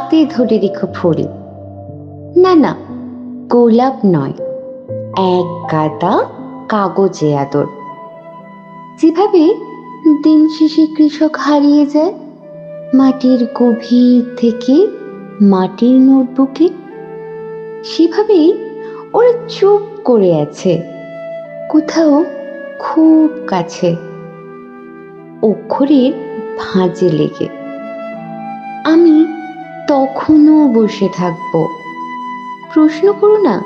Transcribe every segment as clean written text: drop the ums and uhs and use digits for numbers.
হাতে ধরে রেখো ফুল। না না, গোলাপ নয়, এক গাদা কাগজে আদর। যেভাবে দিন শেষে কৃষক হারিয়ে যায় মাটির গভীর থেকে মাটির নোটবুকে, সেভাবেই ওরা চুপ করে আছে কোথাও খুব কাছে, অক্ষরের ভাঁজে লেগে। আমি তখনও বসে থাকবো। প্রশ্ন করো না,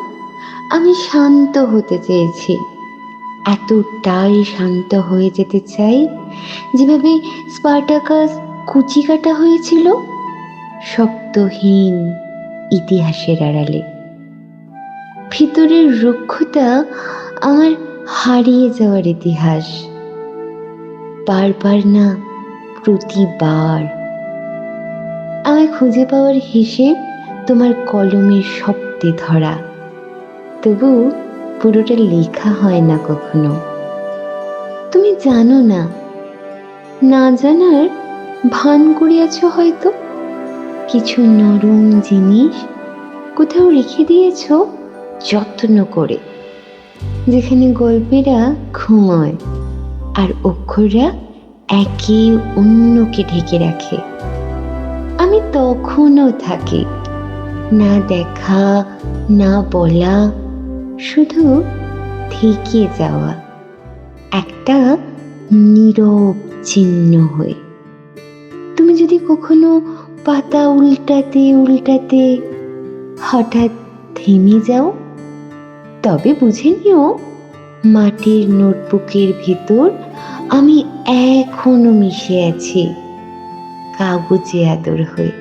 আমি শান্ত হতে চেয়েছি, এতটাই শান্ত হয়ে যেতে চাই যেভাবে স্পার্টাকাস কুচি কাটা হয়েছিল শব্দহীন ইতিহাসের আড়ালে। ভিতরের রুক্ষতা আমার হারিয়ে যাওয়ার ইতিহাস। বারবার না, প্রতিবার। আমায় খুঁজে পাওয়ার হিসেব তোমার কলমের শব্দে ধরা, তবু পুরোটা লেখা হয় না কখনো। তুমি জানো না, না জানার ভান করিয়াছ হয়তো। কিছু নরম জিনিস কোথাও রেখে দিয়েছ যত্ন করে, যেখানে গল্পেরা ঘুমায় আর অক্ষররা একে অন্যকে ঢেকে রাখে। আমি তখনও থাকি, না দেখা না বলা, শুধু থেকে যাওয়া, একটা নীরব চিহ্ন হয়ে। তুমি যদি কখনো পাতা উল্টাতে উল্টাতে হঠাৎ থেমে যাও, তবে বুঝে নিও মাটির নোটবুকের ভেতর আমি এখনো মিশে আছি কাগজে আদর হয়ে।